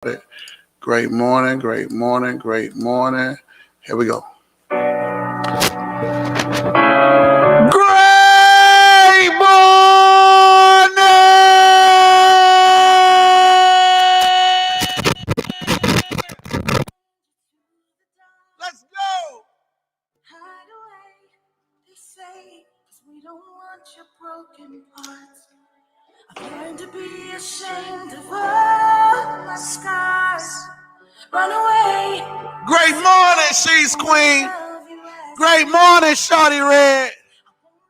Great morning, great morning, great morning. Here we go. Great morning! Let's go! Hide away, they say, 'cause we don't want your broken parts. I've learned to be ashamed of all my scars. Run away. Great morning, she's queen. Great morning, Shawty Red.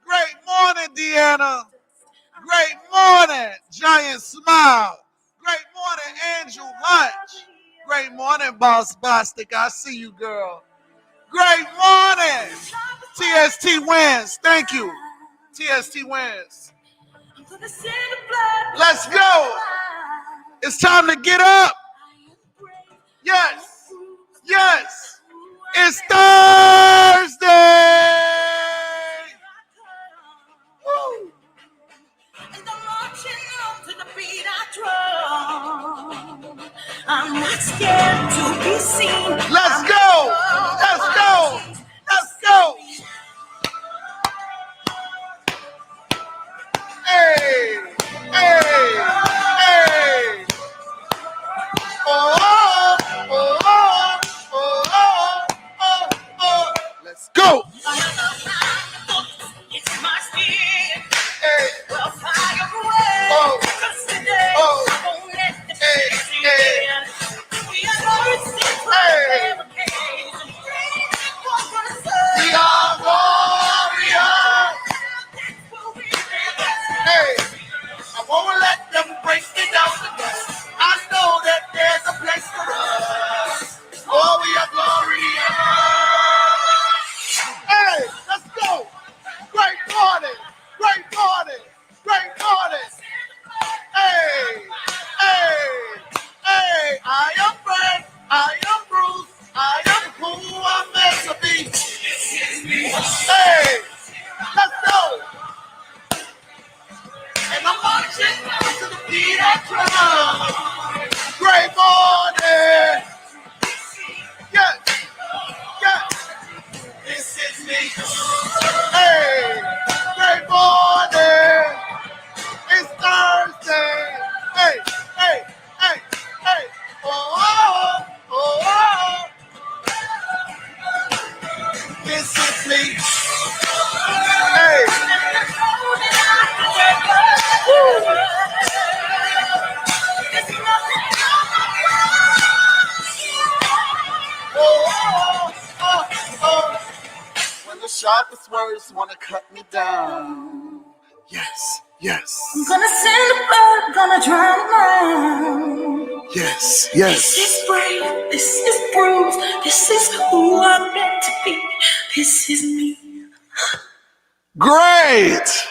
Great morning, Deanna. Great morning, Giant Smile. Great morning, Angel Lunch. Great morning, Boss Bostic. I see you, girl. Great morning. TST wins. Thank you. TST wins. Let's go. It's time to get up. Yes. Yes. It's Thursday. Woo. I'm not scared to be seen. Let's go. Let's go. Let's go. Hey. Hey. Hey. Oh, oh, oh, oh, oh, oh, oh. Let's go. It's my skin. Hey. Well, fire away. Oh. 'Cause today Oh. I won't let the Hey. face Hey. in. We are going to Hey. We are warriors. Hey. I won't let them break me down. I know that there's a place for us. Oh, we are glorious. Hey, let's go. Great morning. Great morning. Great morning. Hey, hey, hey. I am brave. I am bruised. I am who I'm meant to be. Hey, let's go. And I'm marching to the beat of drum. Great morning. Yes, yes. This is me. Hey, great morning. It's Thursday. Hey, hey, hey, hey. Oh, oh, oh, oh. This is me. Hey. Woo. Oh, oh, oh. When the sharpest words want to cut me down. Yes, yes. I'm gonna send a bird, gonna drown out. Yes, yes. This is brave, this is bruised, this is who I'm meant to be. This is me. Great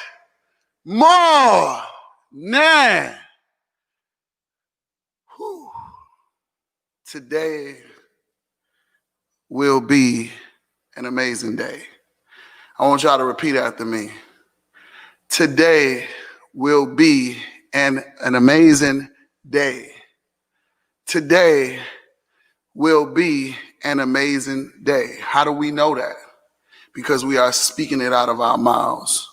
morning. Whew. Today will be an amazing day. I want y'all to repeat after me. Today will be an amazing day. Today will be an amazing day. How do we know that? Because we are speaking it out of our mouths.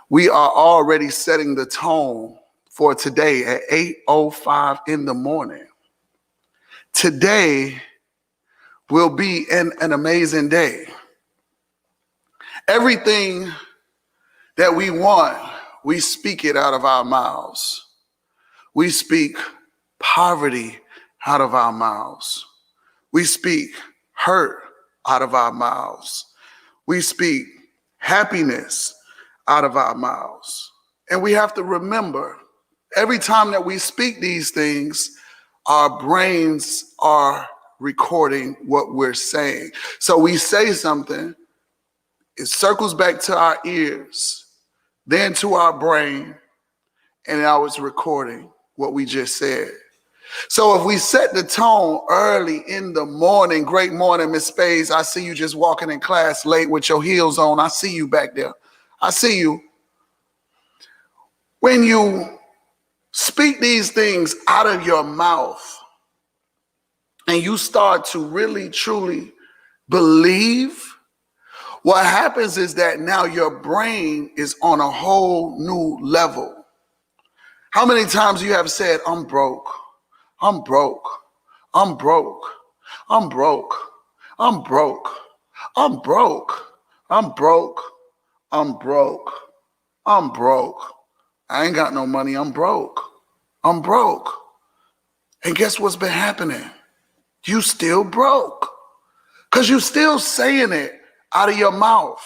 We are already setting the tone for today at 8:05 in the morning. Today will be an amazing day. Everything that we want, we speak it out of our mouths. We speak poverty out of our mouths. We speak hurt out of our mouths. We speak happiness out of our mouths. And we have to remember, every time that we speak these things, our brains are recording what we're saying. So we say something, it circles back to our ears, then to our brain, and now it's recording what we just said. So if we set the tone early in the morning, great morning, Miss Spades. I see you just walking in class late with your heels on. I see you back there. I see you. When you speak these things out of your mouth, and you start to really, truly believe, what happens is that now your brain is on a whole new level. How many times you have said, I'm broke, I'm broke, I'm broke, I'm broke, I'm broke, I'm broke, I'm broke, I'm broke, I'm broke. I ain't got no money, I'm broke, I'm broke. And guess what's been happening? You still broke. Because you're still saying it out of your mouth.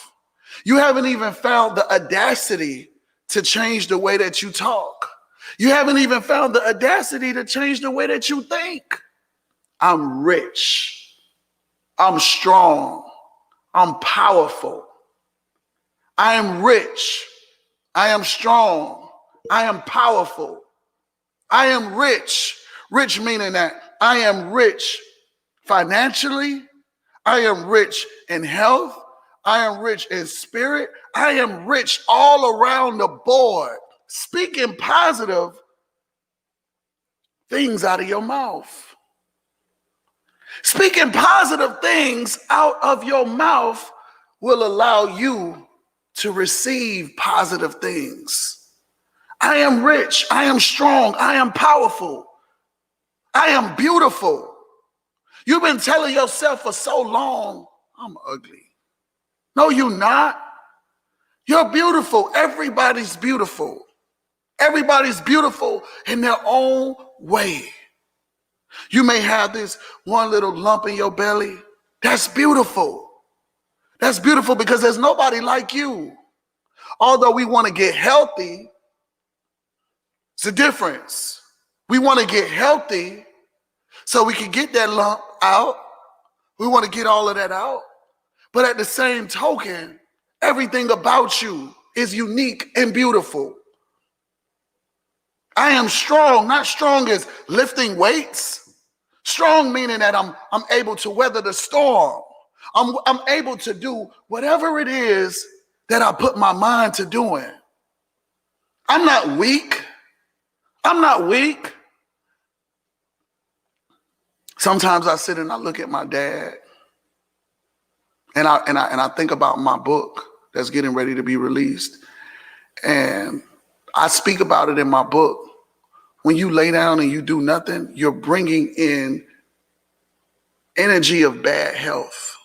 You haven't even found the audacity to change the way that you talk. You haven't even found the audacity to change the way that you think. I'm rich. I'm strong. I'm powerful. I am rich. I am strong. I am powerful. I am rich. Rich meaning that I am rich financially. I am rich in health. I am rich in spirit. I am rich all around the board. Speaking positive things out of your mouth. Speaking positive things out of your mouth will allow you to receive positive things. I am rich. I am strong. I am powerful. I am beautiful. You've been telling yourself for so long, I'm ugly. No, you're not. You're beautiful. Everybody's beautiful. Everybody's beautiful in their own way. You may have this one little lump in your belly. That's beautiful. That's beautiful because there's nobody like you. Although we want to get healthy, it's a difference. We want to get healthy so we can get that lump out. We want to get all of that out. But at the same token, everything about you is unique and beautiful. I am strong, not strong as lifting weights. Strong meaning that I'm able to weather the storm. I'm able to do whatever it is that I put my mind to doing. I'm not weak. I'm not weak. Sometimes I sit and I look at my dad and I think about my book that's getting ready to be released. And I speak about it in my book. When you lay down and you do nothing, you're bringing in energy of bad health.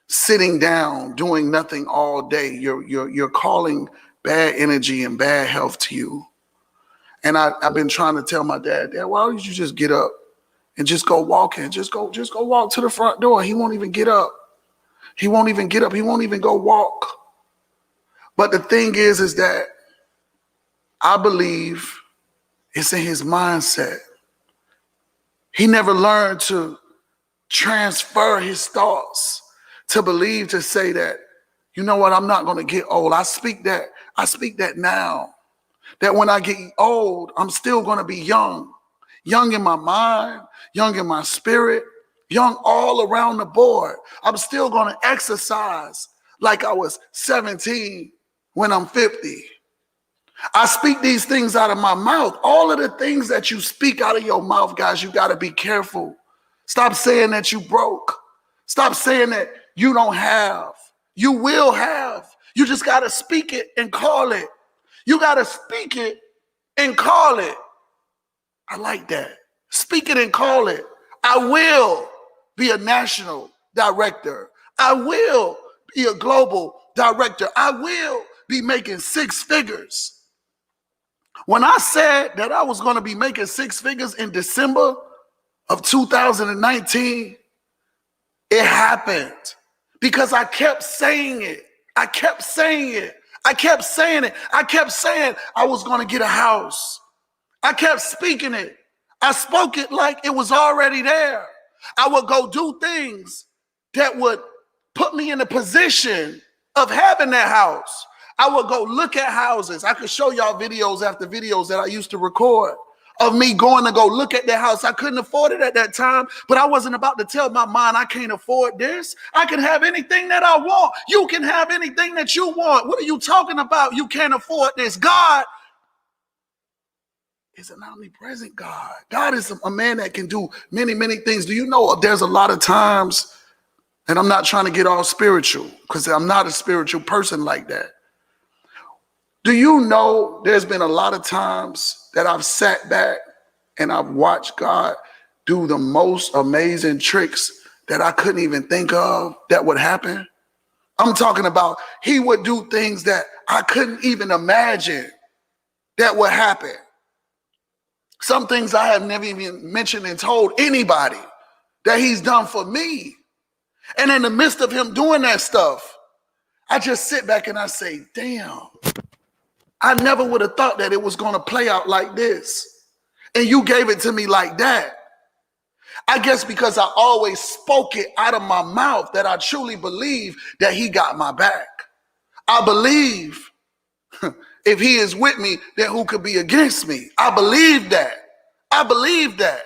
Sitting down, doing nothing all day, you're calling bad energy and bad health to you. And I've been trying to tell my dad, why don't you just get up and just go walking? Just go walk to the front door. He won't even get up. He won't even get up. He won't even go walk. But the thing is that I believe it's in his mindset. He never learned to transfer his thoughts, to believe, to say that, you know what, I'm not going to get old. I speak that now, that when I get old, I'm still going to be young in my mind, young in my spirit, young all around the board. I'm still going to exercise like I was 17 when I'm 50. I speak these things out of my mouth. All of the things that you speak out of your mouth, guys, you got to be careful. Stop saying that you broke. Stop saying that you don't have. You will have. You just got to speak it and call it. You got to speak it and call it. I like that. Speak it and call it. I will be a national director. I will be a global director. I will be making six figures. When I said that I was going to be making six figures in December of 2019, it happened because I kept saying it. I kept saying it. I kept saying it. I kept saying I was going to get a house. I kept speaking it. I spoke it like it was already there. I would go do things that would put me in a position of having that house. I would go look at houses. I could show y'all videos after videos that I used to record of me going to go look at that house. I couldn't afford it at that time, but I wasn't about to tell my mind I can't afford this. I can have anything that I want. You can have anything that you want. What are you talking about? You can't afford this. God is an omnipresent God. God is a man that can do many, many things. Do you know there's a lot of times, and I'm not trying to get all spiritual because I'm not a spiritual person like that. Do you know there's been a lot of times that I've sat back and I've watched God do the most amazing tricks that I couldn't even think of that would happen? I'm talking about he would do things that I couldn't even imagine that would happen. Some things I have never even mentioned and told anybody that he's done for me. And in the midst of him doing that stuff, I just sit back and I say, damn, I never would have thought that it was going to play out like this. And you gave it to me like that. I guess because I always spoke it out of my mouth that I truly believe that he got my back. I believe if he is with me, then who could be against me? I believe that. I believe that.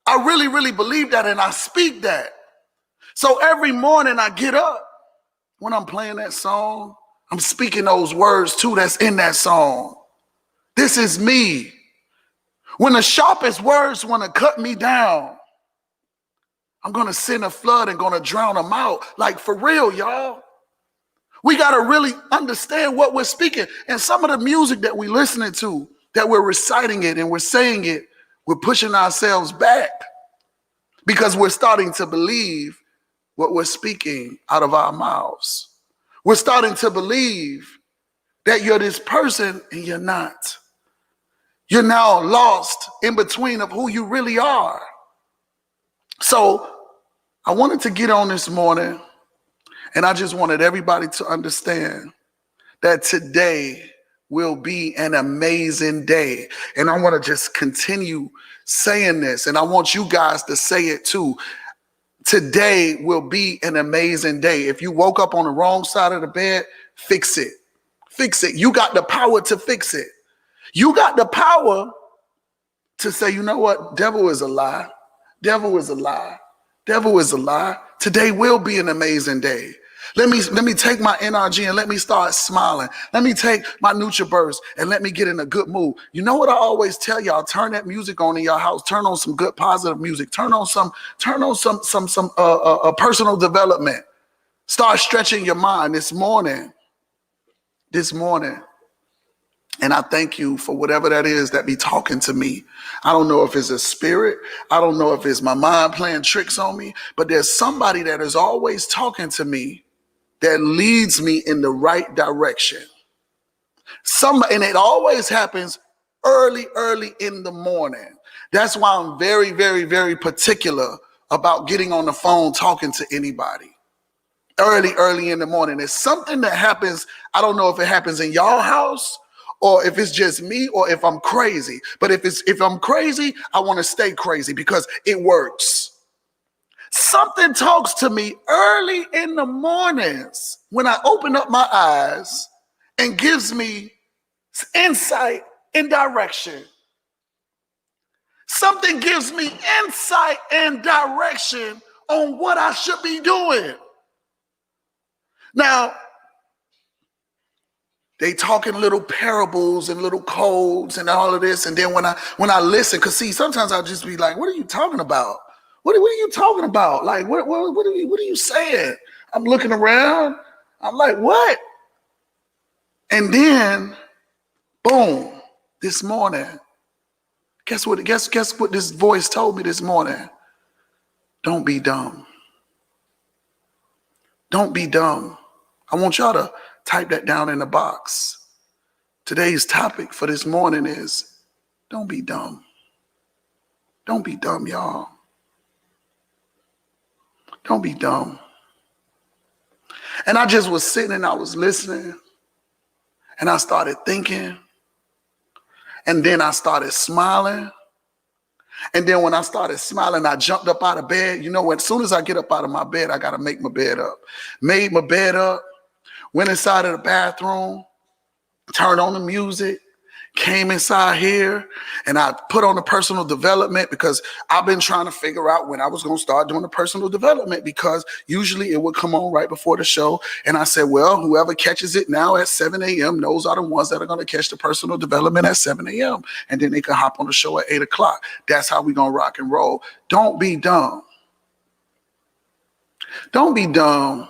I really, really believe that, and I speak that. So every morning I get up, when I'm playing that song, I'm speaking those words too that's in that song. This is me. When the sharpest words want to cut me down, I'm going to send a flood and going to drown them out. Like for real, y'all. We got to really understand what we're speaking. And some of the music that we're listening to, that we're reciting it and we're saying it, we're pushing ourselves back because we're starting to believe what we're speaking out of our mouths. We're starting to believe that you're this person and you're not. You're now lost in between of who you really are. So I wanted to get on this morning, and I just wanted everybody to understand that today will be an amazing day. And I want to just continue saying this, and I want you guys to say it too. Today will be an amazing day. If you woke up on the wrong side of the bed, fix it. Fix it. You got the power to fix it. You got the power to say, you know what? Devil is a lie. Devil is a lie. Devil is a lie. Today will be an amazing day. Let me take my NRG and let me start smiling. Let me take my NutriBurst and let me get in a good mood. You know what I always tell y'all? Turn that music on in your house. Turn on some good positive music. Turn on some personal development. Start stretching your mind this morning. And I thank you for whatever that is that be talking to me. I don't know if it's a spirit. I don't know if it's my mind playing tricks on me, but there's somebody that is always talking to me that leads me in the right direction. And it always happens early in the morning. That's why I'm very, very, very particular about getting on the phone talking to anybody. Early in the morning. It's something that happens. I don't know if it happens in y'all house or if it's just me or if I'm crazy. But if I'm crazy, I want to stay crazy because it works. Something talks to me early in the mornings when I open up my eyes and gives me insight and direction. Something gives me insight and direction on what I should be doing. Now, they talk in little parables and little codes and all of this. And then when I listen, because see, sometimes I'll just be like, what are you talking about? What are you talking about? Like, what are you saying? I'm looking around. I'm like, what? And then, boom, this morning, guess what this voice told me this morning? Don't be dumb. Don't be dumb. I want y'all to type that down in the box. Today's topic for this morning is don't be dumb. Don't be dumb, y'all. Don't be dumb. And I just was sitting and I was listening and I started thinking and then I started smiling. And then when I started smiling, I jumped up out of bed. You know, as soon as I get up out of my bed, I got to make my bed up. Made my bed up, went inside of the bathroom, turned on the music, came inside here and I put on the personal development because I've been trying to figure out when I was going to start doing the personal development because usually it would come on right before the show. And I said, well, whoever catches it now at 7 a.m. those are the ones that are going to catch the personal development at 7 a.m. And then they can hop on the show at 8 o'clock. That's how we're going to rock and roll. Don't be dumb. Don't be dumb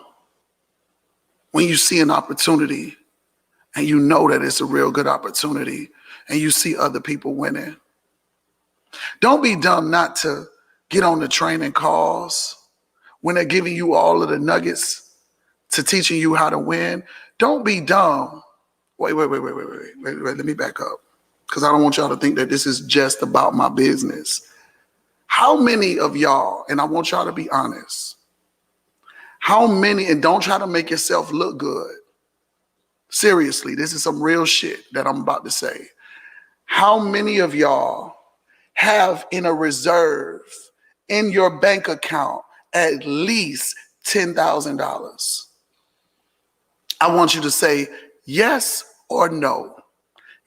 when you see an opportunity and you know that it's a real good opportunity and you see other people winning. Don't be dumb not to get on the training calls when they're giving you all of the nuggets to teaching you how to win. Don't be dumb. Wait. Let me back up because I don't want y'all to think that this is just about my business. How many of y'all, and I want y'all to be honest, how many, and don't try to make yourself look good. Seriously, this is some real shit that I'm about to say. How many of y'all have in a reserve in your bank account at least $10,000? I want you to say yes or no.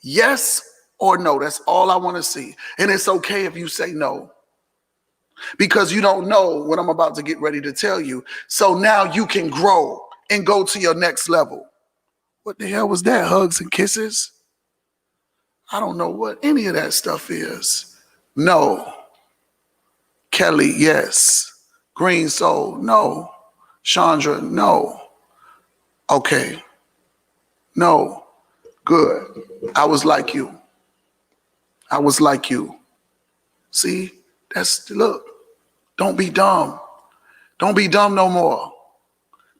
Yes or no. That's all I want to see. And it's okay if you say no, because you don't know what I'm about to get ready to tell you. So now you can grow and go to your next level. What the hell was that? Hugs and kisses? I don't know what any of that stuff is. No. Kelly, yes. Green Soul, no. Chandra, no. Okay. No. Good. I was like you. I was like you. See? Look. Don't be dumb. Don't be dumb no more.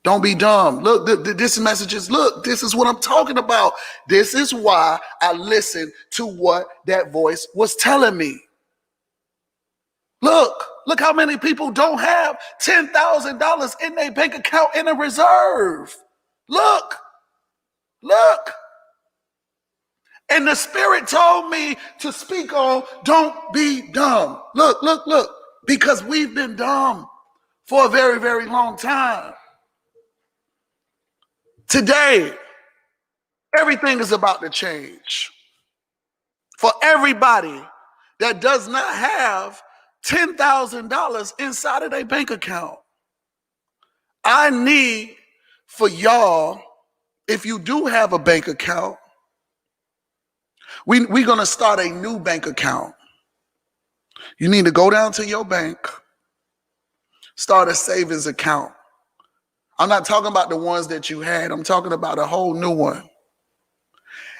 Don't be dumb. Look, this message is, look, this is what I'm talking about. This is why I listened to what that voice was telling me. Look how many people don't have $10,000 in their bank account in a reserve. Look. And the Spirit told me to speak on, don't be dumb. Look, because we've been dumb for a very, very long time. Today, everything is about to change. For everybody that does not have $10,000 inside of their bank account, I need for y'all, if you do have a bank account, we're going to start a new bank account. You need to go down to your bank, start a savings account. I'm not talking about the ones that you had. I'm talking about a whole new one.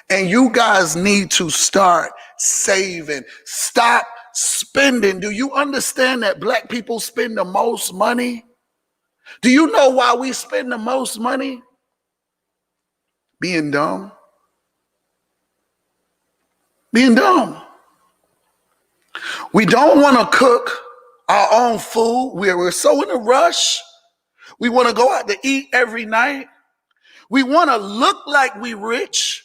And you guys need to start saving. Stop spending. Do you understand that Black people spend the most money? Do you know why we spend the most money? Being dumb. Being dumb. We don't want to cook our own food. We're so in a rush. We want to go out to eat every night. We want to look like we rich,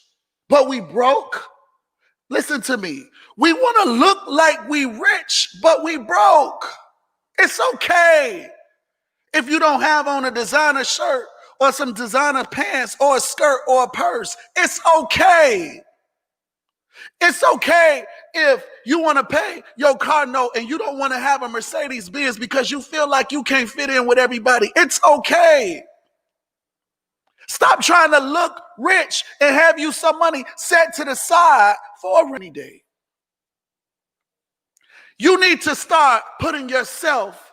but we broke. Listen to me. We want to look like we rich, but we broke. It's okay if you don't have on a designer shirt or some designer pants or a skirt or a purse. It's okay. It's okay if you want to pay your car note and you don't want to have a Mercedes Benz because you feel like you can't fit in with everybody. It's okay. Stop trying to look rich and have you some money set to the side for a rainy day. You need to start putting yourself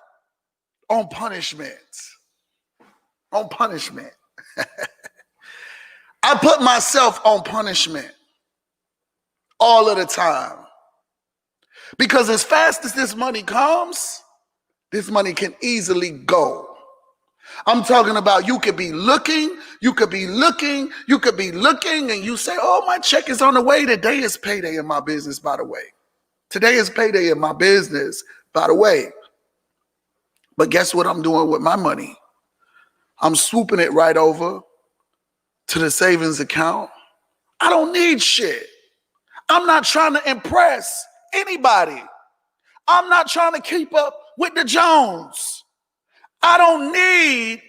on punishment. On punishment. I put myself on punishment all of the time. Because as fast as this money comes, this money can easily go. I'm talking about you could be looking, and you say, oh, my check is on the way. Today is payday in my business, by the way. Today is payday in my business, by the way. But guess what I'm doing with my money? I'm swooping it right over to the savings account. I don't need shit. I'm not trying to impress anybody. I'm not trying to keep up with the Jones. I don't need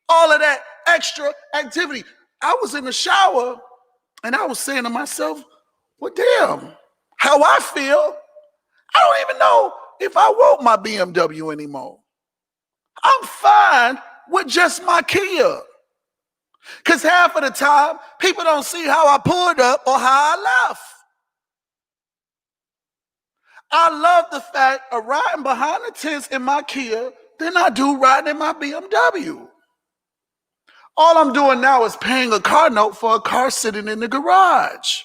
all of that extra activity. I was in the shower and I was saying to myself, Well, damn, how I feel, I don't even know if I want my BMW anymore. I'm fine with just my Kia. Because half of the time, people don't see how I pulled up or how I left. I love the fact of riding behind the tents in my Kia than I do riding in my BMW. All I'm doing now is paying a car note for a car sitting in the garage.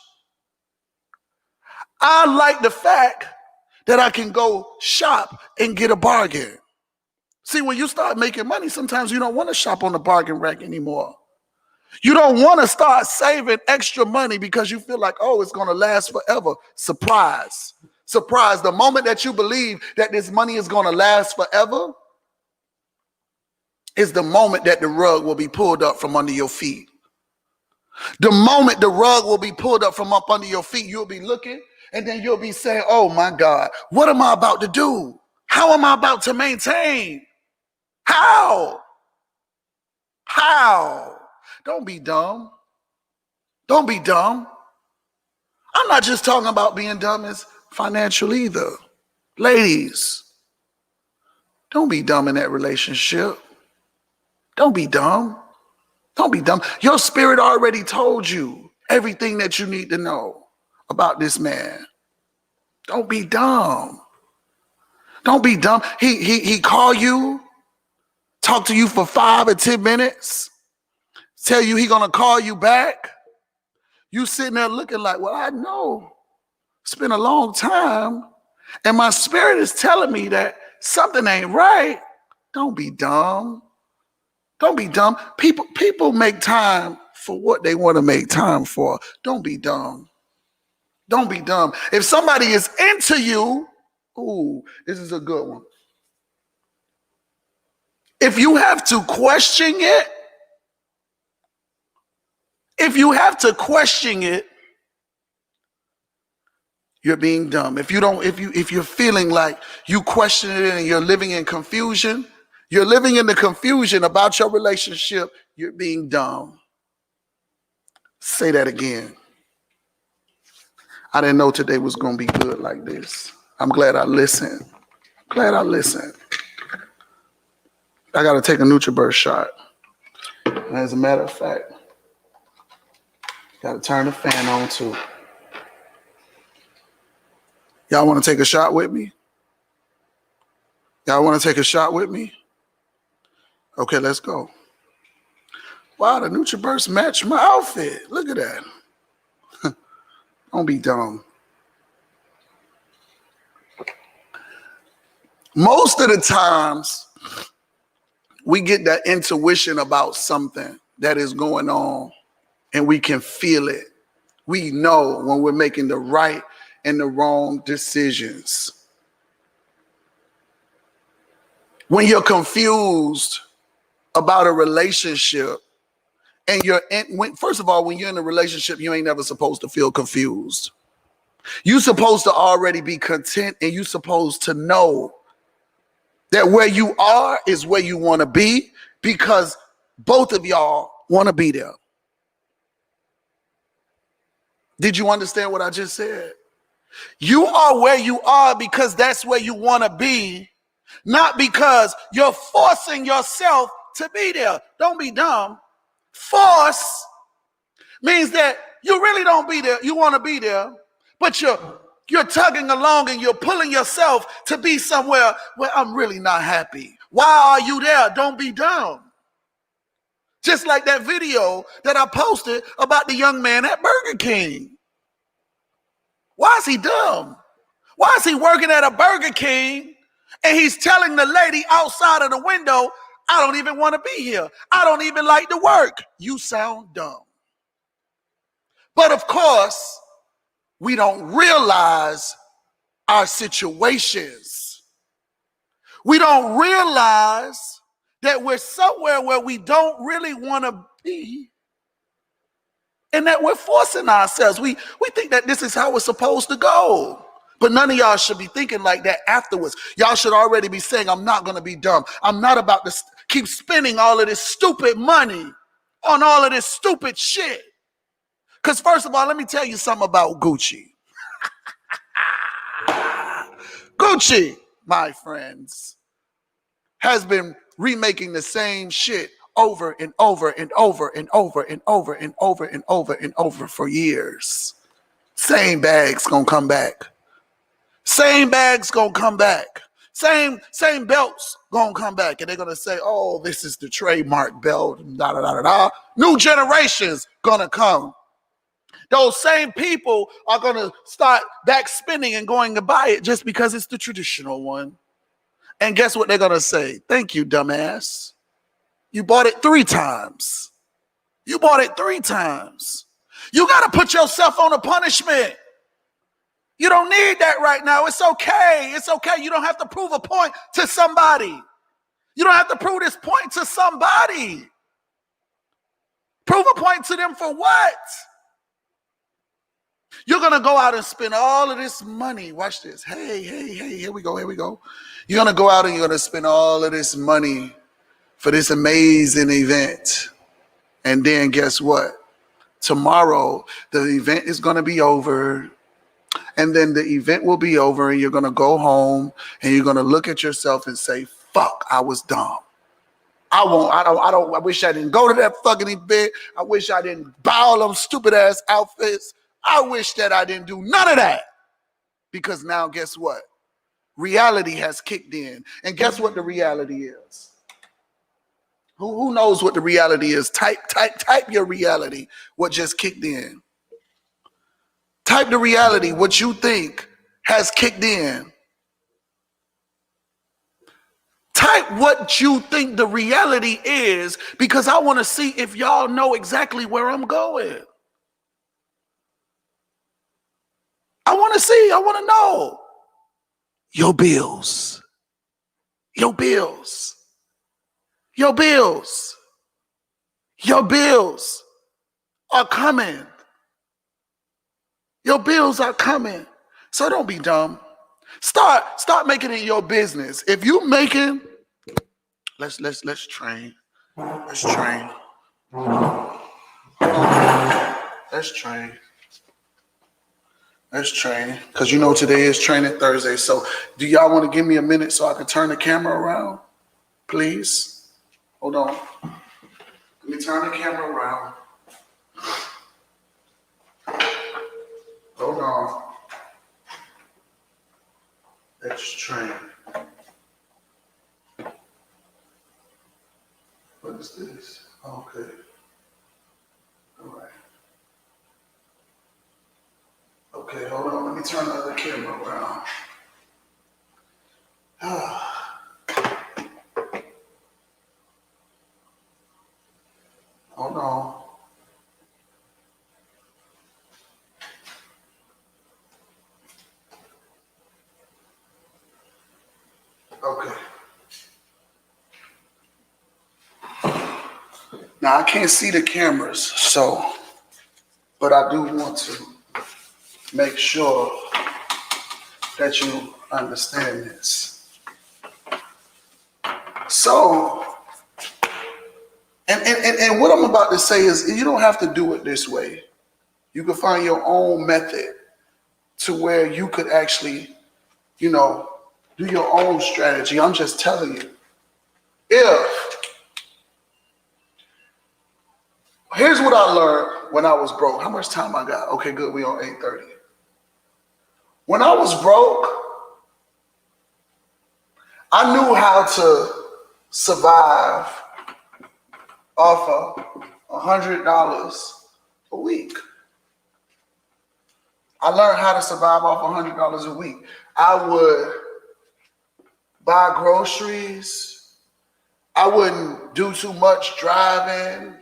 I like the fact that I can go shop and get a bargain. See, when you start making money, sometimes you don't want to shop on the bargain rack anymore. You don't want to start saving extra money because you feel like, oh, it's going to last forever. Surprise. Surprise. The moment that you believe that this money is going to last forever is the moment that the rug will be pulled up from under your feet. The moment the rug will be pulled up from up under your feet, you'll be looking and then you'll be saying, oh my God, what am I about to do? How am I about to maintain? How? Don't be dumb. Don't be dumb. I'm not just talking about being dumb as financial either. Ladies, don't be dumb in that relationship. Don't be dumb. Don't be dumb. Your spirit already told you everything that you need to know about this man. Don't be dumb. Don't be dumb. He call you, talk to you for 5 or 10 minutes, tell you he gonna call you back. You sitting there looking like, well, I know it's been a long time, and my spirit is telling me that something ain't right. Don't be dumb. Don't be dumb. People make time for what they want to make time for. Don't be dumb. Don't be dumb. If somebody is into you, ooh, this is a good one. If you have to question it, you're being dumb. If you're feeling like you question it and you're living in confusion, you're living in the confusion about your relationship, you're being dumb. Say that again. I didn't know today was going to be good like this. I'm glad I listened. I got to take a NutriBurst shot. And as a matter of fact, got to turn the fan on too. Y'all want to take a shot with me? Okay, let's go. Wow, the NutriBurst matched my outfit. Look at that. Don't be dumb. Most of the times, we get that intuition about something that is going on, and we can feel it. We know when we're making the right and the wrong decisions. When you're confused about a relationship, and first of all, when you're in a relationship, you ain't never supposed to feel confused. You're supposed to already be content, and you're supposed to know that where you are is where you want to be, because both of y'all want to be there. Did you understand what I just said? You are where you are because that's where you want to be, not because you're forcing yourself to be there. Don't be dumb. Force means that you really don't be there. You want to be there, but you're tugging along and you're pulling yourself to be somewhere where I'm really not happy. Why are you there? Don't be dumb. Just like that video that I posted about the young man at Burger King. Why is he dumb? Why is he working at a Burger King and he's telling the lady outside of the window, I don't even want to be here. I don't even like to work. You sound dumb. But of course, we don't realize our situations. We don't realize that we're somewhere where we don't really want to be, and that we're forcing ourselves. We think that this is how it's supposed to go. But none of y'all should be thinking like that afterwards. Y'all should already be saying, I'm not going to be dumb. I'm not about to keep spending all of this stupid money on all of this stupid shit. Because first of all, let me tell you something about Gucci. Gucci, my friends, has been remaking the same shit over and over and over and over and over and over and over and over for years. Same bags gonna come back. Same bags gonna come back. Same belts gonna come back. And they're gonna say, oh, this is the trademark belt. Da, da, da, da, da. New generations gonna come. Those same people are gonna start back spinning and going to buy it just because it's the traditional one. And guess what they're gonna say? Thank you, dumbass. You bought it 3 times. You bought it 3 times. You gotta put yourself on a punishment. You don't need that right now. It's okay. It's okay. You don't have to prove a point to somebody. You don't have to prove this point to somebody. Prove a point to them for what? You're going to go out and spend all of this money. Watch this. Hey, here we go. You're going to go out and you're going to spend all of this money for this amazing event. And then guess what? Tomorrow, the event is going to be over. And then the event will be over and you're going to go home and you're going to look at yourself and say, fuck, I was dumb. I wish I didn't go to that fucking event. I wish I didn't buy all them stupid ass outfits. I wish that I didn't do none of that. Because now guess what? Reality has kicked in. And guess what the reality is? Who knows what the reality is? Type your reality, what just kicked in. Type the reality, what you think has kicked in. Type what you think the reality is, because I want to see if y'all know exactly where I'm going. I want to know. Your bills. Your bills. Your bills. Your bills are coming. Your bills are coming. So don't be dumb. Start making it your business. If you making, let's train. Let's train. Let's train. Let's train. Because you know today is training Thursday. So do y'all want to give me a minute so I can turn the camera around? Please. Hold on. Let me turn the camera around. Hold on. Let's train. What is this? Okay. All right. Okay, hold on. Let me turn the other camera around. Hold on. Okay. Now I can't see the cameras, so, but I do want to make sure that you understand this. So, and what I'm about to say is you don't have to do it this way. You can find your own method to where you could actually, do your own strategy. I'm just telling you. Here's what I learned when I was broke. How much time I got? Okay, good. We on 8:30. When I was broke, I knew how to survive off of $100 a week. I learned how to survive off $100 a week. I would buy groceries. I wouldn't do too much driving,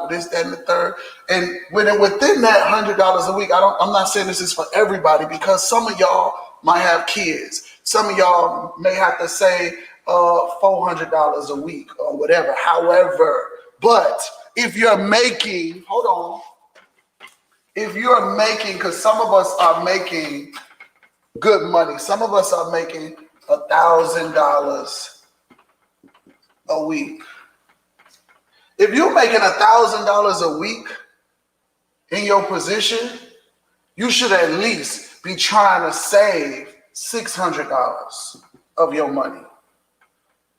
this, that, and the third. And within that $100 a week, I'm not saying this is for everybody, because some of y'all might have kids. Some of y'all may have to say $400 a week or whatever. However, but if you're making, because some of us are making good money. Some of us are making $1,000 a week. If you're making $1,000 a week in your position, you should at least be trying to save $600 of your money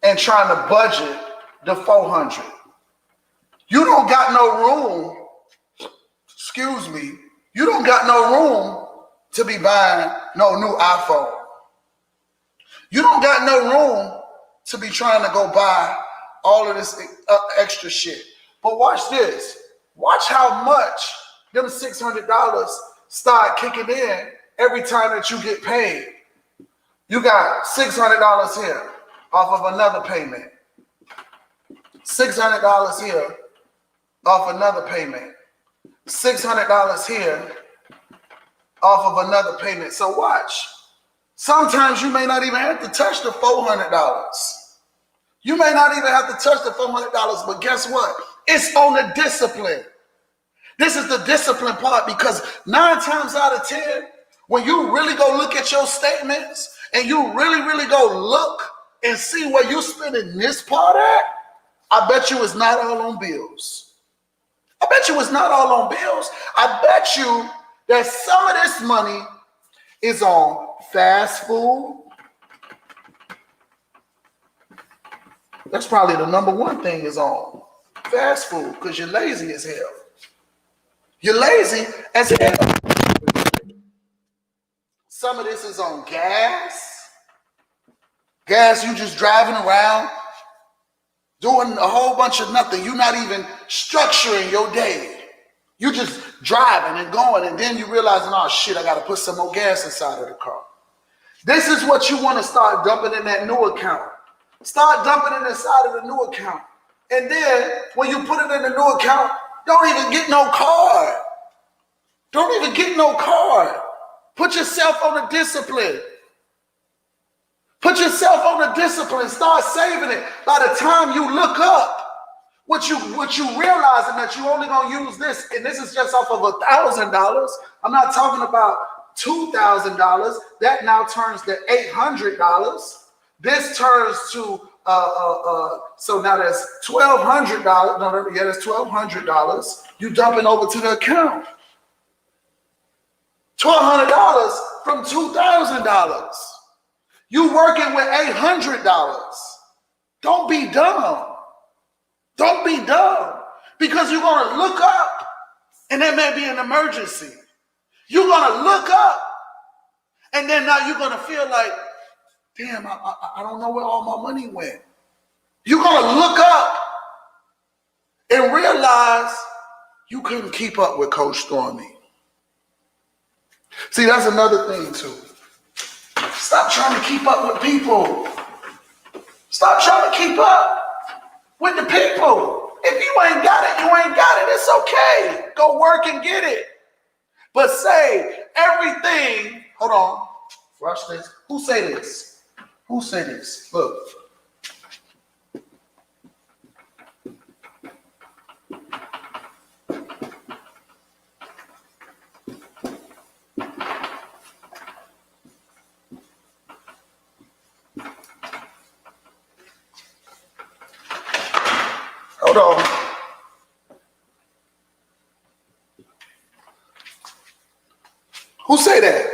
and trying to budget the $400. You don't got no room, you don't got no room to be buying no new iPhone. You don't got no room to be trying to go buy all of this extra shit. But watch this. Watch how much them $600 start kicking in every time that you get paid. You got $600 here off of another payment. $600 here off another payment. $600 here off of another payment. So watch. Sometimes you may not even have to touch the $400. You may not even have to touch the $400, but guess what? It's on the discipline. This is the discipline part, because 9 times out of 10, when you really go look at your statements and you really go look and see where you're spending this part at, I bet you it's not all on bills. I bet you it's not all on bills. I bet you that some of this money is on fast food. That's probably the number one thing is on fast food, because you're lazy as hell. You're lazy as hell. Some of this is on gas. Gas, you just driving around, doing a whole bunch of nothing. You're not even structuring your day. You just driving and going, and then you realizing, oh shit, I got to put some more gas inside of the car. This is what you want to start dumping in that new account. Start dumping it inside of the new account. And then when you put it in the new account, don't even get no card. Don't even get no card. Put yourself on the discipline. Put yourself on the discipline. Start saving it. By the time you look up, what you realizing that you only gonna use this, and this is just off of $1,000. I'm not talking about $2,000. That now turns to $800. This turns to so now that's $1,200. No, yeah, that's $1,200. You dumping over to the account. $1,200 from $2,000. You working with $800. Don't be dumb. Don't be dumb, because you're gonna look up, and there may be an emergency. You're gonna look up, and then now you're gonna feel like, damn, I don't know where all my money went. You're gonna look up and realize you couldn't keep up with Coach Stormy. See, that's another thing too. Stop trying to keep up with people. Stop trying to keep up with the people. If you ain't got it, you ain't got it. It's okay. Go work and get it. But say everything. Hold on. Watch this. Who say this? Who say this? Look. Hold on. Who say that?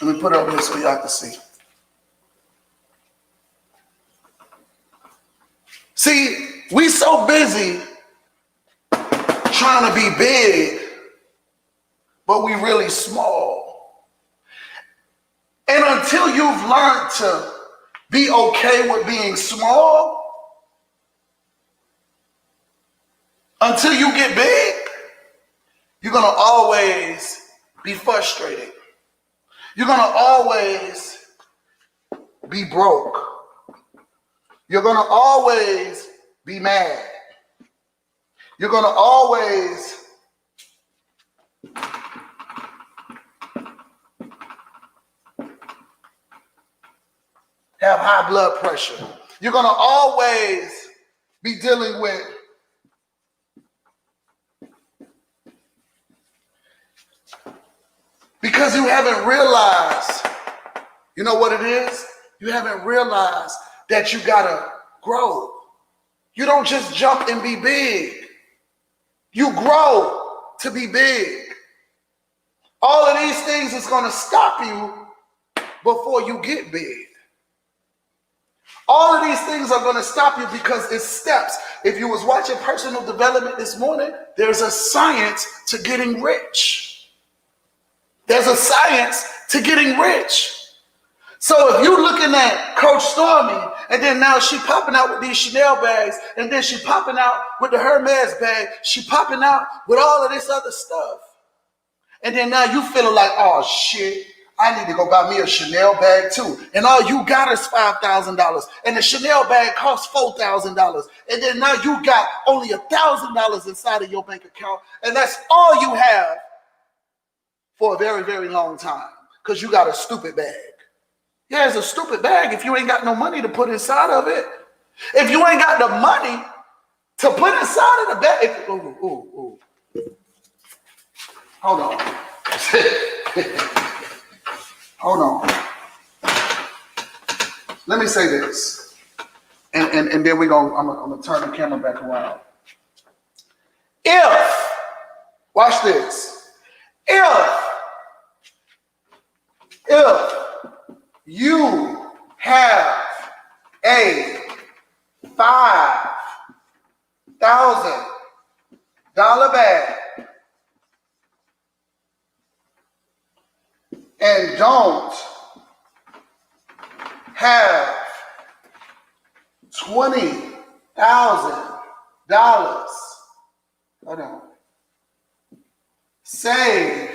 Let me put it over here so y'all can see. See, we so busy trying to be big, but we really small. And until you've learned to be okay with being small, until you get big, you're going to always be frustrated. You're going to always be broke. You're going to always be mad. You're going to always have high blood pressure. You're going to always be dealing with because you haven't realized, you know what it is? You haven't realized that you gotta grow. You don't just jump and be big. You grow to be big. All of these things is going to stop you before you get big. All of these things are going to stop you because it's steps. If you was watching personal development this morning, there's a science to getting rich. There's a science to getting rich. So if you're looking at Coach Stormy, and then now she popping out with these Chanel bags, and then she popping out with the Hermes bag, she popping out with all of this other stuff. And then now you feeling like, oh shit, I need to go buy me a Chanel bag too. And all you got is $5,000. And the Chanel bag costs $4,000. And then now you got only $1,000 inside of your bank account. And that's all you have for a very, very long time. Because you got a stupid bag. Yeah, it's a stupid bag if you ain't got no money to put inside of it. If you ain't got the money to put inside of the bag. Hold on. Hold on. Let me say this. And then I'm gonna turn the camera back around. Watch this. If you have a $5,000 bag and don't have $20,000, hold on, save.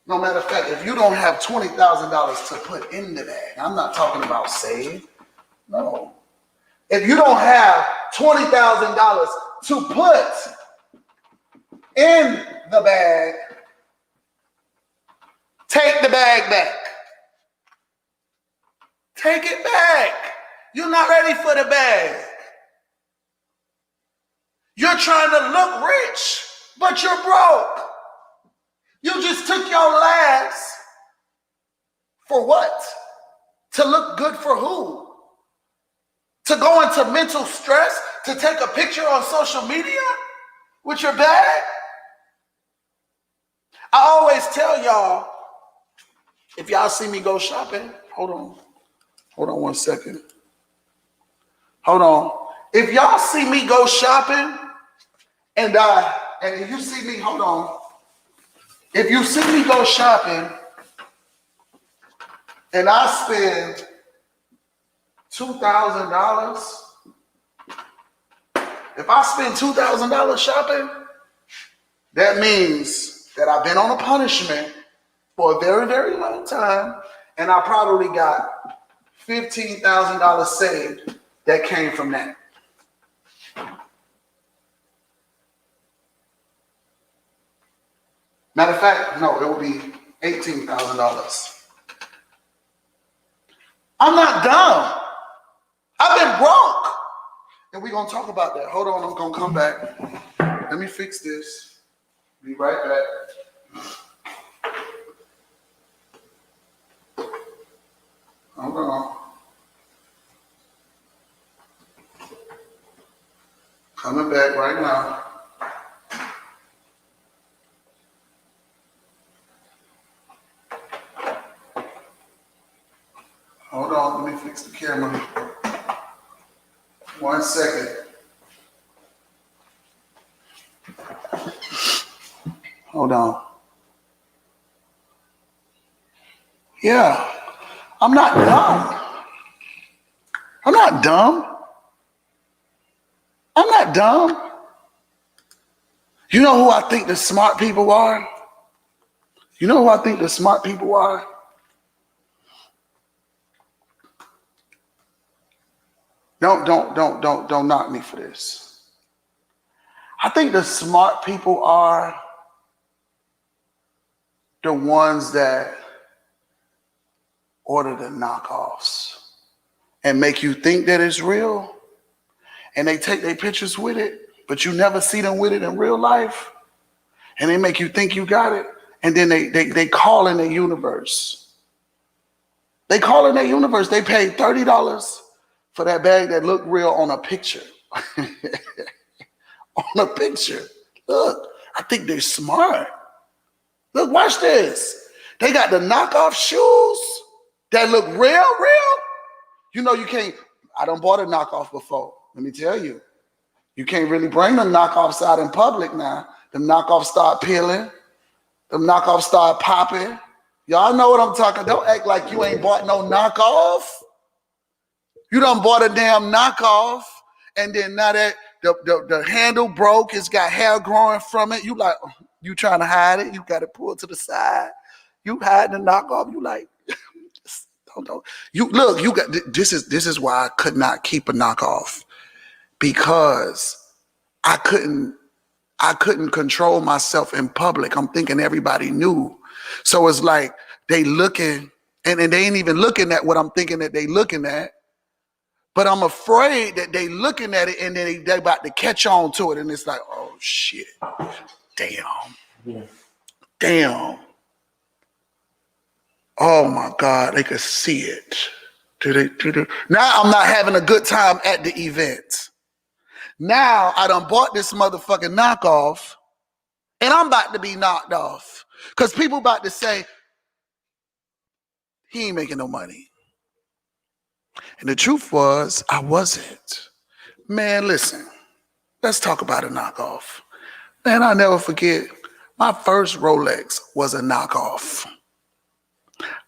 No matter of fact, if you don't have $20,000 to put in the bag, I'm not talking about save. No. If you don't have $20,000 to put in the bag, take the bag back. Take it back. You're not ready for the bag. You're trying to look rich, but you're broke. You just took your last for what? To look good for who? To go into mental stress? To take a picture on social media with your bag? I always tell y'all, if y'all see me go shopping, hold on 1 second. Hold on. If y'all see me go shopping and if you see me, hold on. If you see me go shopping and I spend $2,000, if I spend $2,000 shopping, that means that I've been on a punishment for a very, very long time, and I probably got $15,000 saved that came from that. Matter of fact, no, it will be $18,000. I'm not dumb. I've been broke. And we're going to talk about that. Hold on, I'm going to come back. Let me fix this. Be right back. Hold on. Coming back right now. Hold on, let me fix the camera. 1 second. Hold on. Yeah, I'm not dumb. I'm not dumb. I'm not dumb. You know who I think the smart people are? You know who I think the smart people are? Don't knock me for this. I think the smart people are the ones that order the knockoffs and make you think that it's real, and they take their pictures with it, but you never see them with it in real life, and they make you think you got it, and then they call in their universe. They call in their universe. They paid $30 for that bag that looked real on a picture. On a picture. Look, I think they're smart. Look, watch this. They got the knockoff shoes that look real. You know you can't, I done bought a knockoff before. Let me tell you. You can't really bring them knockoffs out in public now. Them knockoffs start peeling. Them knockoffs start popping. Y'all know what I'm talking. Don't act like you ain't bought no knockoff. You done bought a damn knockoff, and then now that the handle broke, it's got hair growing from it. You like, you trying to hide it. You got it pulled to the side. You hiding the knockoff. You like, don't. You look, you got, this is why I could not keep a knockoff, because I couldn't control myself in public. I'm thinking everybody knew. So it's like they looking, and they ain't even looking at what I'm thinking that they looking at. But I'm afraid that they looking at it and then they about to catch on to it. And it's like, oh shit. Damn. Oh my God, they could see it. Now I'm not having a good time at the event. Now I done bought this motherfucking knockoff and I'm about to be knocked off. Because people about to say, he ain't making no money. And the truth was, I wasn't. Man, listen, let's talk about a knockoff. Man, I'll never forget, my first Rolex was a knockoff.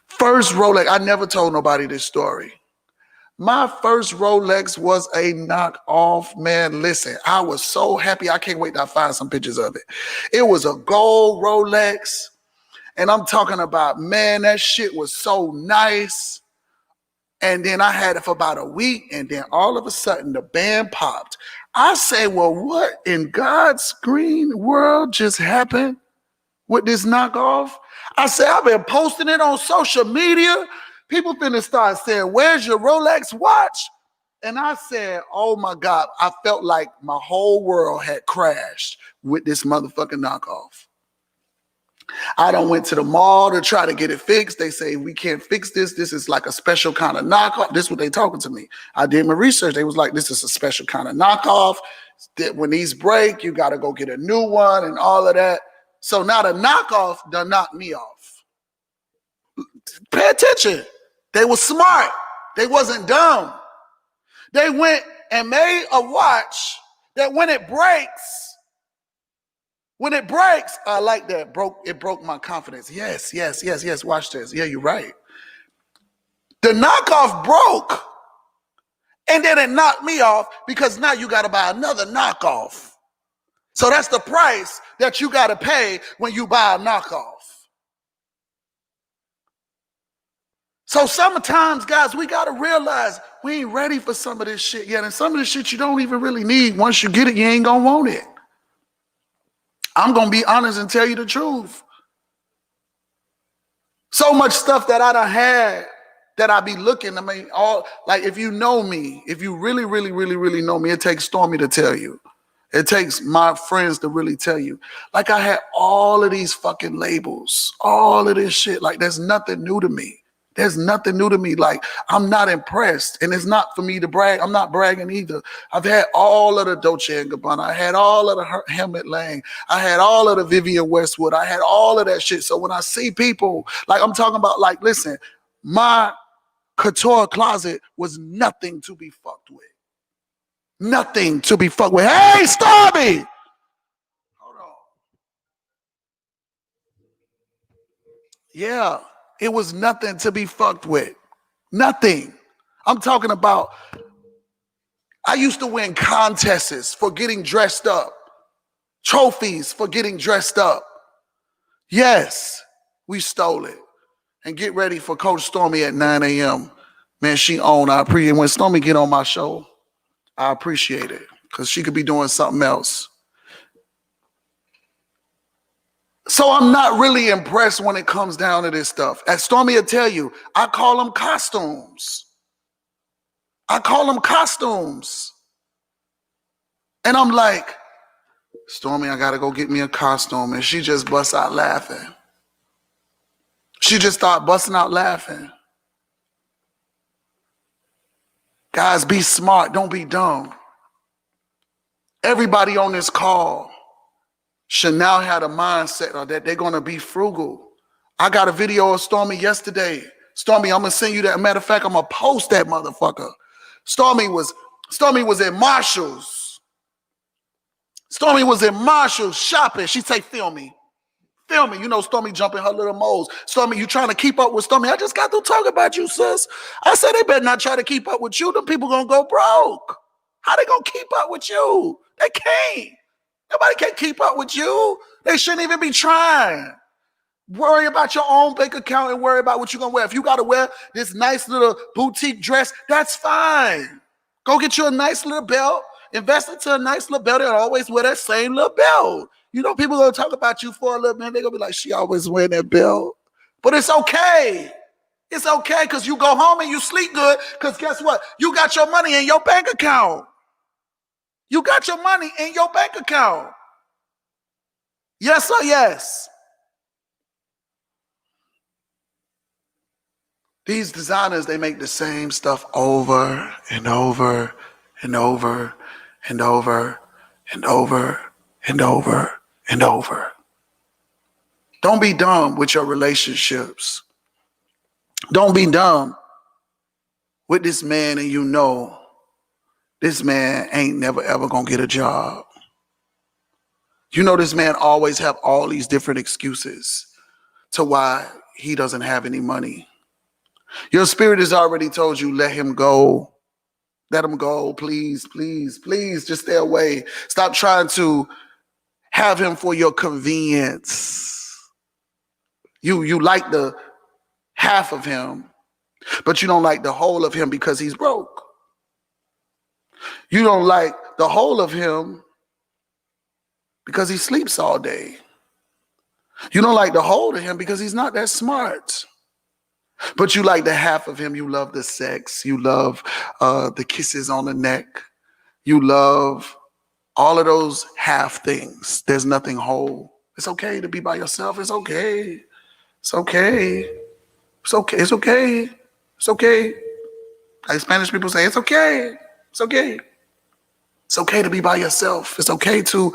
First Rolex, I never told nobody this story. My first Rolex was a knockoff, man. Listen, I was so happy. I can't wait to find some pictures of it. It was a gold Rolex. And I'm talking about, man, that shit was so nice. And then I had it for about a week. And then all of a sudden the band popped. I say, well, what in God's green world just happened with this knockoff? I say, I've been posting it on social media. People finna start saying, where's your Rolex watch? And I said, oh my God, I felt like my whole world had crashed with this motherfucking knockoff. I done went to the mall to try to get it fixed. They say, we can't fix this. This is like a special kind of knockoff. This is what they talking to me. I did my research. They was like, this is a special kind of knockoff. That when these break, you got to go get a new one and all of that. So now the knockoff done knocked me off. Pay attention. They were smart. They wasn't dumb. They went and made a watch that when it breaks, I like that. It broke my confidence. Yes. Watch this. Yeah, you're right. The knockoff broke, and then it knocked me off because now you got to buy another knockoff. So that's the price that you got to pay when you buy a knockoff. So sometimes, guys, we got to realize we ain't ready for some of this shit yet. And some of this shit you don't even really need. Once you get it, you ain't going to want it. I'm going to be honest and tell you the truth. So much stuff that I done had that I be looking, I mean, all like if you know me, if you really know me, it takes Stormy to tell you. It takes my friends to really tell you. Like I had all of these fucking labels, all of this shit. Like there's nothing new to me. There's nothing new to me. Like I'm not impressed. And it's not for me to brag. I'm not bragging either. I've had all of the Dolce & Gabbana. I had all of the Helmut Lang. I had all of the Vivienne Westwood. I had all of that shit. So when I see people, like I'm talking about, like, listen, my couture closet was nothing to be fucked with. Nothing to be fucked with. Hey, Stormy! Hold on. Yeah, it was nothing to be fucked with. Nothing. I'm talking about, I used to win contests for getting dressed up. Trophies for getting dressed up. Yes, we stole it. And get ready for Coach Stormy at 9 a.m. Man, she owned. I appreciate it. When Stormy get on my show, I appreciate it because she could be doing something else. So I'm not really impressed when it comes down to this stuff. As Stormy will tell you, I call them costumes. I call them costumes. And I'm like, Stormy, I got to go get me a costume. And she just busts out laughing. She just started busting out laughing. Guys, be smart. Don't be dumb. Everybody on this call, Chanel had a mindset that they're going to be frugal. I got a video of Stormy yesterday. Stormy, I'm going to send you that. Matter of fact, I'm going to post that motherfucker. Stormy was in Marshall's. Stormy was in Marshall's shopping. She say, film me. Film me. You know, Stormy jumping her little moles. Stormy, you trying to keep up with Stormy? I just got to talk about you, sis. I said they better not try to keep up with you. Them people going to go broke. How they going to keep up with you? They can't. Nobody can keep up with you. They shouldn't even be trying. Worry about your own bank account and worry about what you're going to wear. If you got to wear this nice little boutique dress, that's fine. Go get you a nice little belt. Invest into a nice little belt and always wear that same little belt. You know, people going to talk about you for a little minute. They're going to be like, she always wearing that belt. But it's okay. It's okay because you go home and you sleep good because guess what? You got your money in your bank account. You got your money in your bank account. Yes or yes? These designers, they make the same stuff over and over and over and over and over and over and over. Don't be dumb with your relationships. Don't be dumb with this man and you know this man ain't never ever gonna get a job. You know this man always have all these different excuses to why he doesn't have any money. Your spirit has already told you, let him go. Let him go, please, please, please, just stay away. Stop trying to have him for your convenience. You like the half of him, but you don't like the whole of him because he's broke. You don't like the whole of him because he sleeps all day. You don't like the whole of him because he's not that smart. But you like the half of him. You love the sex. You love the kisses on the neck. You love all of those half things. There's nothing whole. It's okay to be by yourself. It's okay. It's okay. It's okay. It's okay. It's okay. Like Spanish people say, it's okay. It's okay. It's okay to be by yourself. It's okay to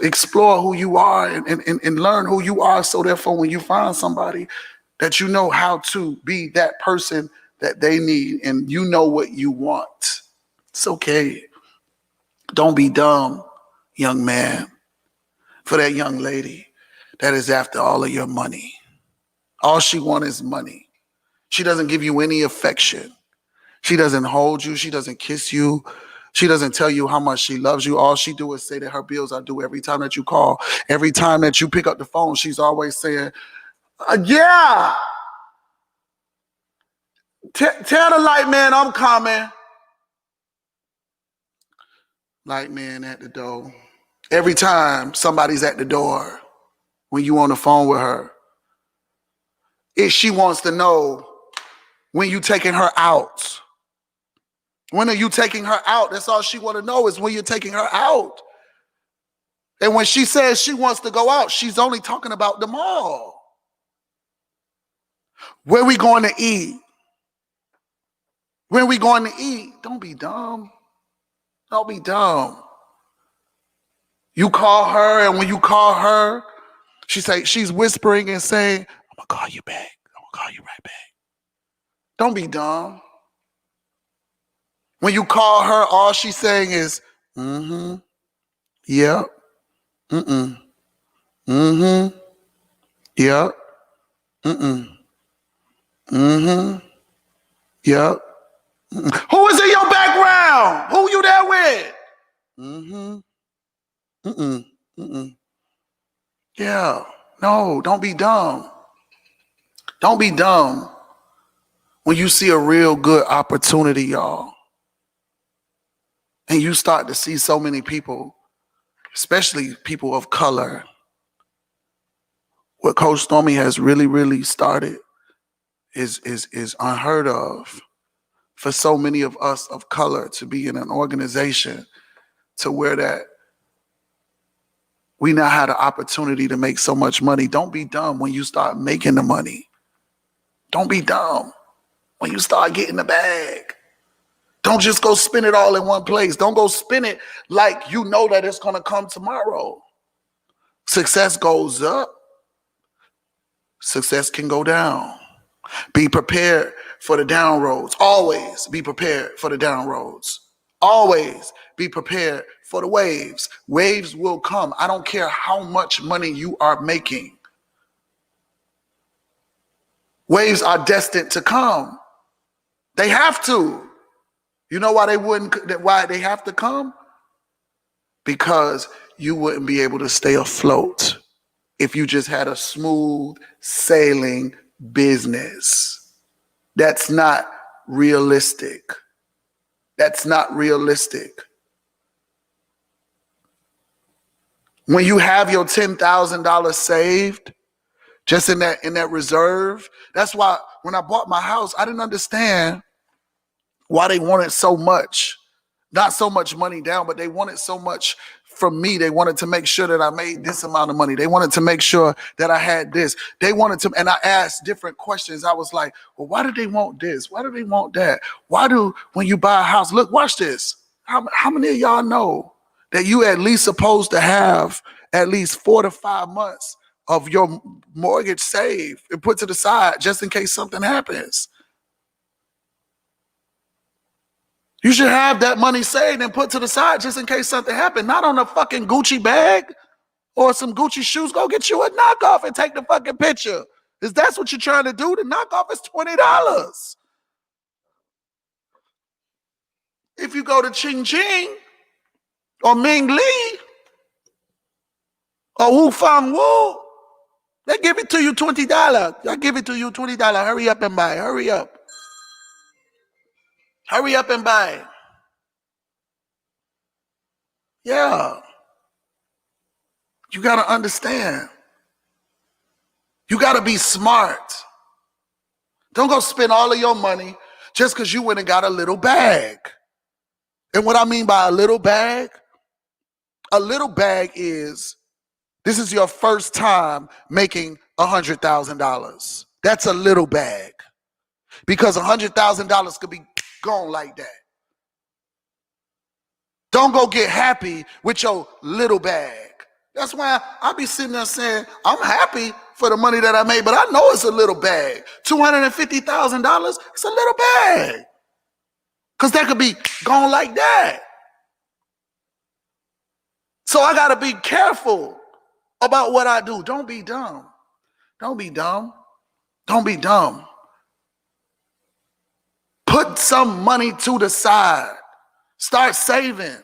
explore who you are and learn who you are. So therefore, when you find somebody that you know how to be that person that they need and you know what you want. It's okay. Don't be dumb, young man, for that young lady that is after all of your money. All she wants is money. She doesn't give you any affection. She doesn't hold you. She doesn't kiss you. She doesn't tell you how much she loves you. All she do is say that her bills are due every time that you call. Every time that you pick up the phone, she's always saying, yeah. Tell the light man I'm coming. Light man at the door. Every time somebody's at the door, when you on the phone with her, if she wants to know when you taking her out. When are you taking her out? That's all she want to know is when you're taking her out. And when she says she wants to go out, she's only talking about the mall. Where we going to eat? When we going to eat? Don't be dumb. Don't be dumb. You call her, and when you call her, she's whispering and saying, I'm gonna call you back. I'm gonna call you right back. Don't be dumb. When you call her, all she's saying is, mm-hmm, yep, mm-mm, mm-hmm, yep, mm-mm, mm-hmm, yep. Mm-mm. Who is in your background? Who you there with? Mm-hmm, mm-mm, mm-mm. Yeah, no, don't be dumb. Don't be dumb when you see a real good opportunity, y'all. And you start to see so many people, especially people of color. What Coach Stormy has really, really started is unheard of for so many of us of color to be in an organization to where that we now have the opportunity to make so much money. Don't be dumb when you start making the money. Don't be dumb when you start getting the bag. Don't just go spend it all in one place. Don't go spend it like you know that it's going to come tomorrow. Success goes up, success can go down. Be prepared for the down roads. Always be prepared for the down roads. Always be prepared for the waves. Waves will come. I don't care how much money you are making. Waves are destined to come. They have to. You know why why they have to come? Because you wouldn't be able to stay afloat if you just had a smooth sailing business. That's not realistic. That's not realistic. When you have your $10,000 saved, just in that reserve, that's why when I bought my house, I didn't understand why they wanted so much. Not so much money down, but they wanted so much from me. They wanted to make sure that I made this amount of money. They wanted to make sure that I had this. They wanted to, and I asked different questions. I was like, well, why do they want this? Why do they want that? When you buy a house, look, watch this. How many of y'all know that you at least supposed to have at least 4 to 5 months of your mortgage saved and put to the side just in case something happens? You should have that money saved and put to the side just in case something happened. Not on a fucking Gucci bag or some Gucci shoes. Go get you a knockoff and take the fucking picture. If that's what you're trying to do, the knockoff is $20. If you go to Ching Ching or Ming Lee or Wu Fang Wu, they give it to you $20. I give it to you $20. Hurry up and buy. Hurry up. Hurry up and buy. Yeah. You got to understand. You got to be smart. Don't go spend all of your money just because you went and got a little bag. And what I mean by a little bag is this is your first time making $100,000. That's a little bag because $100,000 could be gone like that. Don't go get happy with your little bag. That's why I be sitting there saying, I'm happy for the money that I made, but I know it's a little bag. $250,000, it's a little bag. Because that could be gone like that. So I got to be careful about what I do. Don't be dumb. Don't be dumb. Don't be dumb. Put some money to the side. Start saving.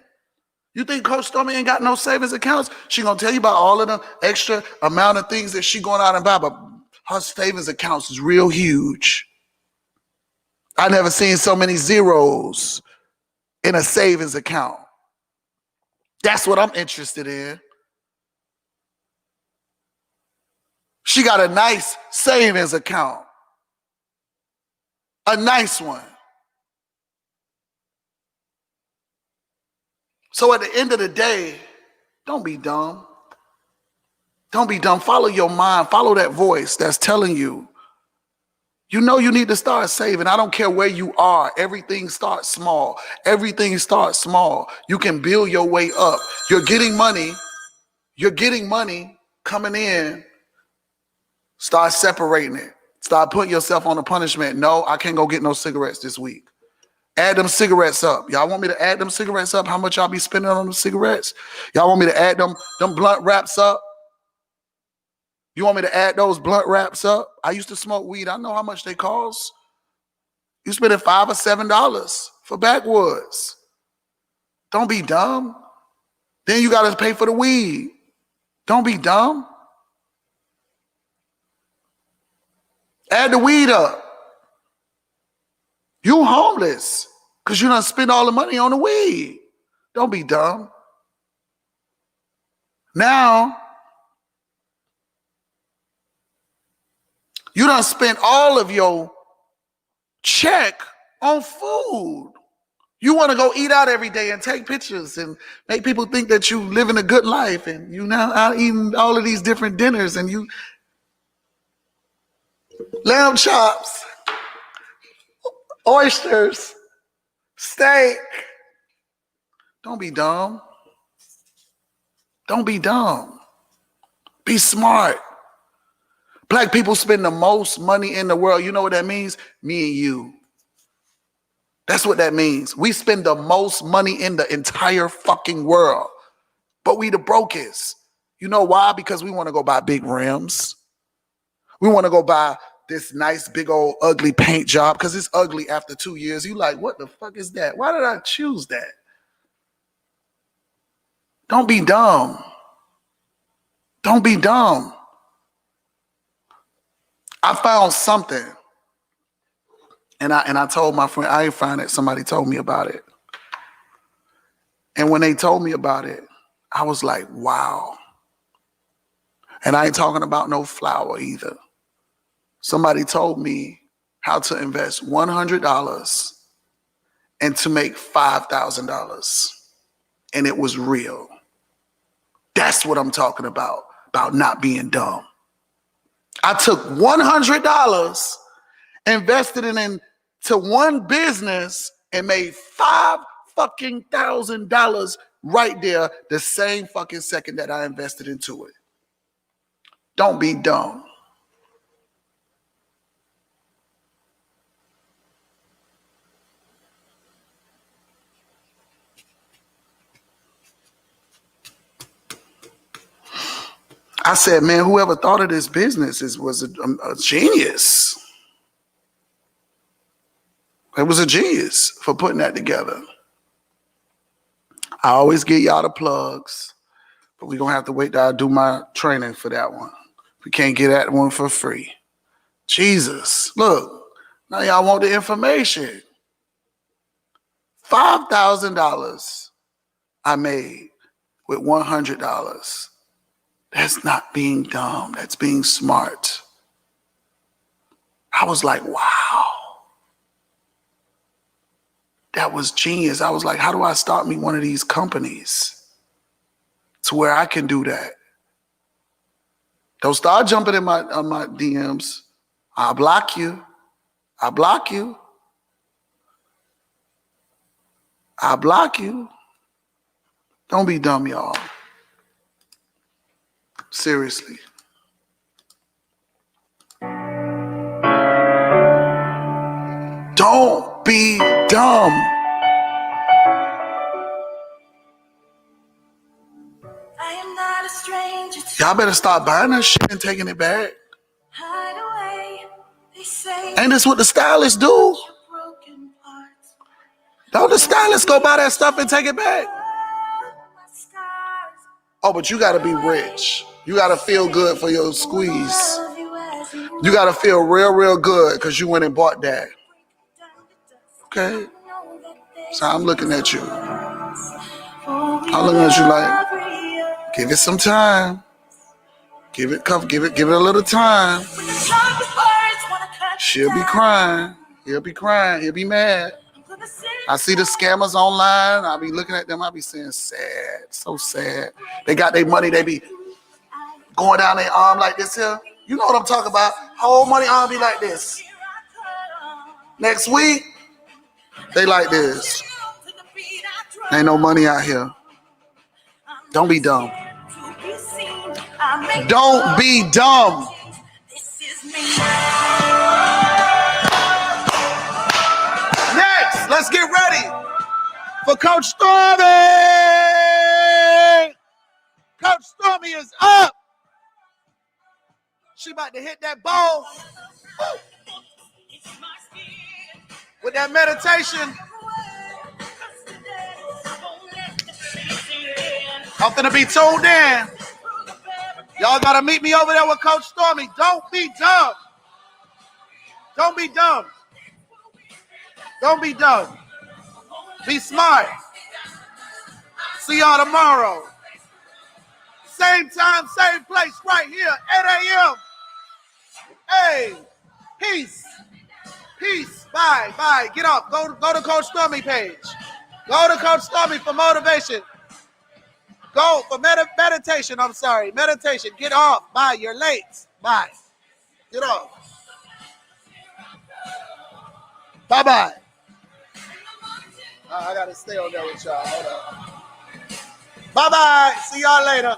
You think Coach Stormy ain't got no savings accounts? She gonna tell you about all of the extra amount of things that she going out and buy, but her savings accounts is real huge. I never seen so many zeros in a savings account. That's what I'm interested in. She got a nice savings account. A nice one. So at the end of the day, don't be dumb. Don't be dumb. Follow your mind. Follow that voice that's telling you. You know you need to start saving. I don't care where you are. Everything starts small. Everything starts small. You can build your way up. You're getting money. You're getting money coming in. Start separating it. Start putting yourself on a punishment. No, I can't go get no cigarettes this week. Add them cigarettes up. Y'all want me to add them cigarettes up? How much y'all be spending on them cigarettes? Y'all want me to add them blunt wraps up? You want me to add those blunt wraps up? I used to smoke weed. I know how much they cost. You spending $5 or $7 for backwoods. Don't be dumb. Then you got to pay for the weed. Don't be dumb. Add the weed up. You homeless because you done spend all the money on the weed. Don't be dumb. Now, you done spent all of your check on food. You want to go eat out every day and take pictures and make people think that you living a good life and you now out eating all of these different dinners and you lamb chops, oysters, steak. Don't be dumb. Don't be dumb. Be smart. Black people spend the most money in the world. You know what that means? Me and you. That's what that means. We spend the most money in the entire fucking world. But we the brokest. You know why? Because we want to go buy big rims. We want to go buy this nice big old ugly paint job because it's ugly after 2 years. You like, what the fuck is that? Why did I choose that? Don't be dumb. Don't be dumb. I found something. And I told my friend, I ain't find it. Somebody told me about it. And when they told me about it, I was like, wow. And I ain't talking about no flour either. Somebody told me how to invest $100 and to make $5,000. And it was real. That's what I'm talking about not being dumb. I took $100, invested it into one business, and made $5,000 right there the same fucking second that I invested into it. Don't be dumb. I said, man, whoever thought of this business was a genius. It was a genius for putting that together. I always get y'all the plugs, but we're going to have to wait till I do my training for that one. We can't get that one for free. Jesus, look, now y'all want the information. $5,000 I made with $100. That's not being dumb. That's being smart. I was like, wow. That was genius. I was like, how do I start me one of these companies to where I can do that? Don't start jumping in my DMs. I'll block you. I'll block you. I'll block you. Don't be dumb, y'all. Seriously. Don't be dumb. I am not a stranger to Y'all better start buying that shit and taking it back. hide away. They say Ain't this what the stylists do? broken parts. Don't the stylists go buy that stuff and take it back? My scars. Oh, but you gotta be rich. You gotta feel good for your squeeze. Love you as you You gotta feel real, real good because you went and bought that. Okay? So I'm looking at you. I'm looking at you like, give it some time. Give it a little time. She'll be crying. He'll be crying. He'll be mad. I see the scammers online. I'll be looking at them. I'll be saying, sad. So sad. They got their money. They be going down their arm like this here. You know what I'm talking about. Whole money arm be like this. Next week, they like this. Ain't no money out here. Don't be dumb. Don't be dumb. Next, let's get ready for Coach Stormy. Coach Stormy is up. She about to hit that ball with that meditation. I'm finna be tuned in. Y'all gotta meet me over there with Coach Stormy. Don't be dumb. Don't be dumb. Don't be dumb. Be smart. See y'all tomorrow. Same time, same place, right here, 8 a.m. Hey, peace. Peace. Bye. Bye. Get off. Go to Coach Stormy page. Go to Coach Stormy for motivation. Go for meditation. I'm sorry. Meditation. Get off. Bye. You're late. Bye. Get off. Bye-bye. I got to stay on there with y'all. Hold on. Bye-bye. See y'all later.